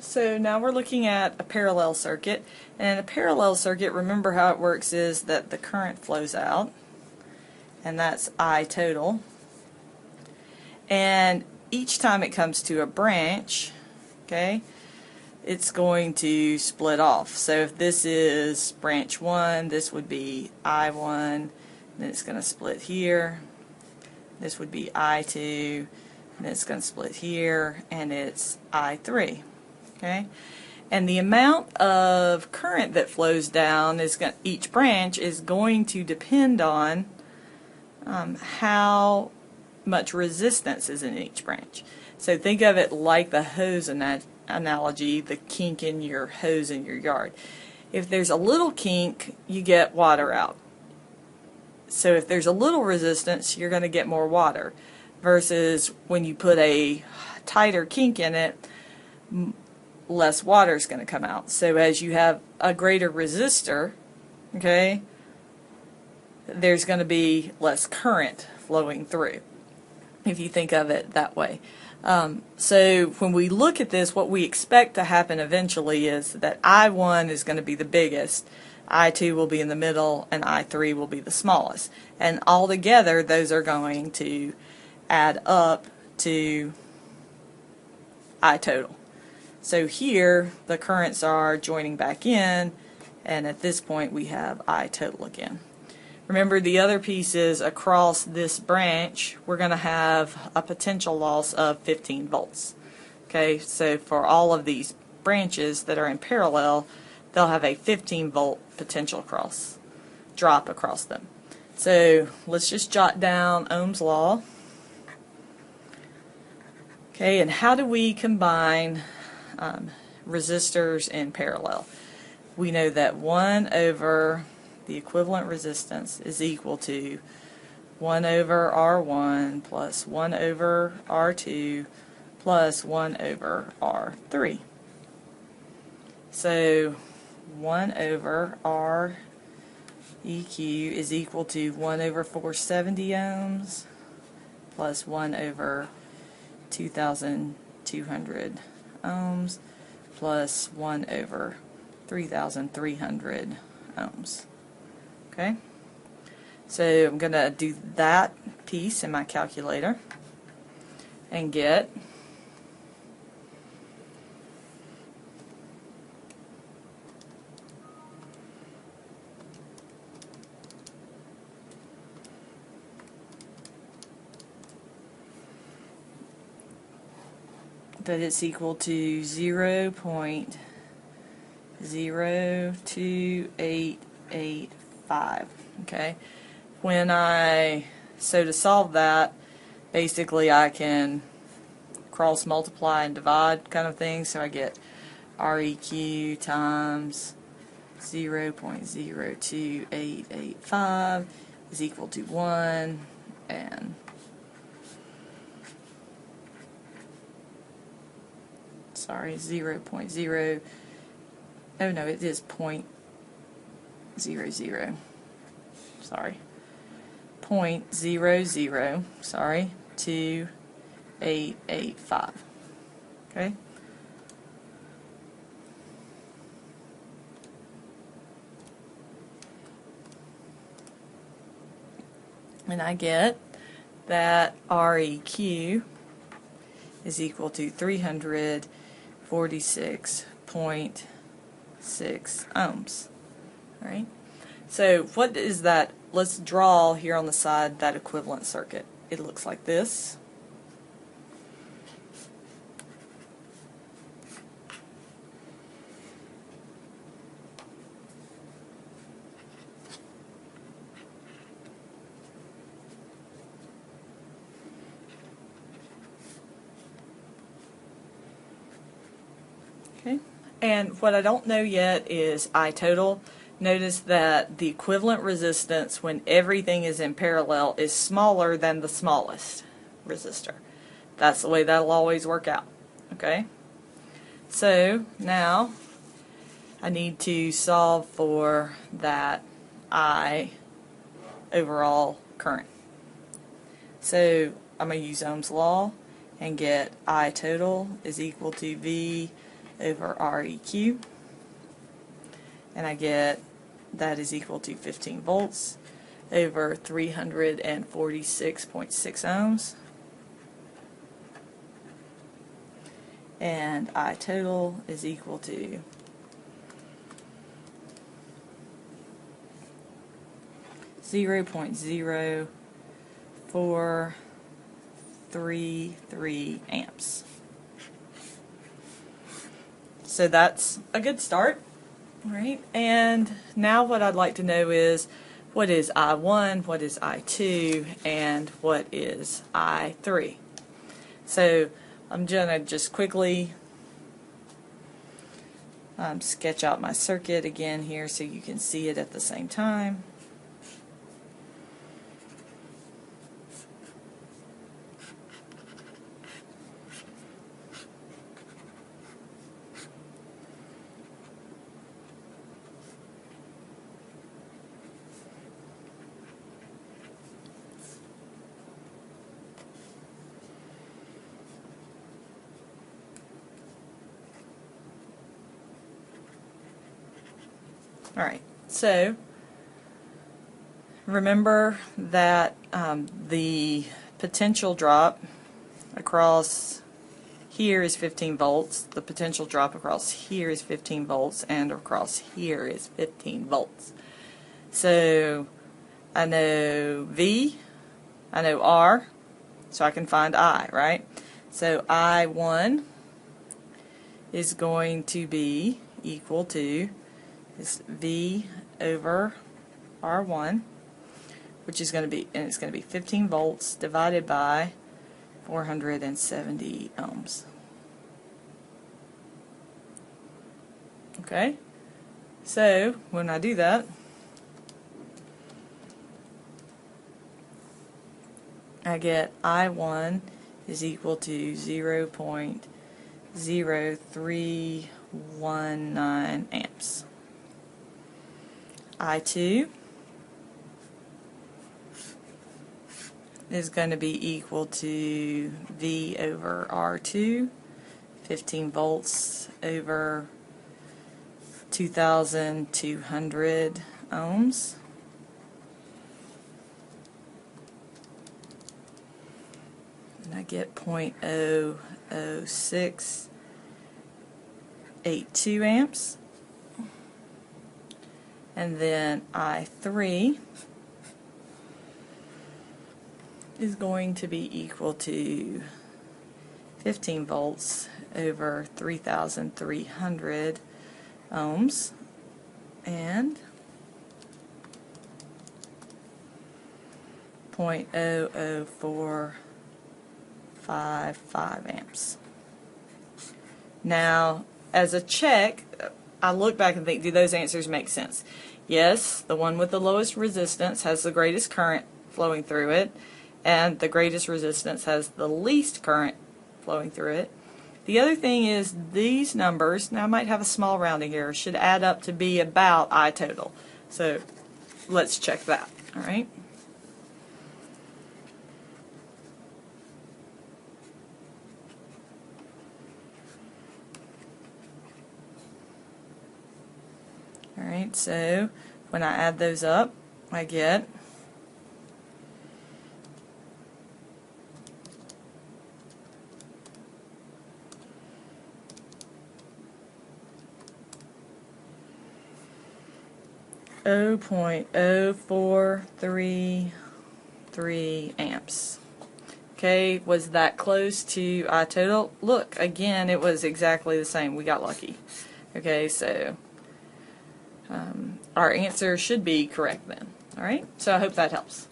So now we're looking at a parallel circuit, and in a parallel circuit, remember how it works is that the current flows out, and that's I total, and each time it comes to a branch, okay, it's going to split off. So if this is branch 1, this would be I1, then it's going to split here. This would be I2, and it's going to split here, and it's I3. Okay, and the amount of current that flows down each branch is going to depend on how much resistance is in each branch. So think of it like the hose analogy, the kink in your hose in your yard. If there's a little kink, you get water out. So if there's a little resistance, you're going to get more water, versus when you put a tighter kink in it, less water is going to come out. So as you have a greater resistor, okay, there's going to be less current flowing through, if you think of it that way. So when we look at this, what we expect to happen eventually is that I1 is going to be the biggest, I2 will be in the middle, and I3 will be the smallest. And all together, those are going to add up to I total. So here, the currents are joining back in, and at this point we have I total again. Remember, the other piece is across this branch, we're going to have a potential loss of 15 volts. Okay, so for all of these branches that are in parallel, they'll have a 15 volt potential drop across them. So let's just jot down Ohm's law. Okay, and how do we combine resistors in parallel? We know that 1 over the equivalent resistance is equal to 1 over R1 plus 1 over R2 plus 1 over R3. So 1 over R EQ is equal to 1 over 470 ohms plus 1 over 2,200 ohms plus 1 over 3,300 ohms. Okay, so I'm going to do that piece in my calculator and get that it's equal to 0.02885. Okay, so to solve that, basically I can cross multiply and divide kind of thing, so I get REQ times 0.02885 is equal to 1, and sorry, 0.0, oh no, it is 0.00, sorry, 0.00, sorry, 2885, okay? And I get that REQ is equal to 346.6 ohms. All right. So what is that? Let's draw here on the side that equivalent circuit. It looks like this. Okay. And what I don't know yet is I total. Notice that the equivalent resistance when everything is in parallel is smaller than the smallest resistor. That's the way that'll always work out. Okay? So now I need to solve for that I overall current. So I'm going to use Ohm's law and get I total is equal to V over Req, and I get that is equal to 15 volts over 346.6 ohms, and I total is equal to 0.0433 amps. So that's a good start, right? And now what I'd like to know is, what is I1, what is I2, and what is I3? So I'm going to just quickly sketch out my circuit again here so you can see it at the same time. Alright, so remember that the potential drop across here is 15 volts, the potential drop across here is 15 volts, and across here is 15 volts. So I know V, I know R, so I can find I, right? So I1 is going to be equal to is V over R1, which is going to be, and it's going to be 15 volts divided by 470 ohms. Okay, so when I do that, I get I1 is equal to 0.0319 amps. I2 is going to be equal to V over R2, 15 volts over 2,200 ohms. And I get 0.00682 amps. And then I3 is going to be equal to 15 volts over 3,300 ohms and 0.00455 amps. Now, as a check, I look back and think, do those answers make sense? Yes, the one with the lowest resistance has the greatest current flowing through it, and the greatest resistance has the least current flowing through it. The other thing is these numbers, now I might have a small rounding error, should add up to be about I total. So let's check that, all right? Alright, so when I add those up, I get .0433 amps. Okay, was that close to I total? Look, again, it was exactly the same. We got lucky. Okay, so our answer should be correct then. Alright, so I hope that helps.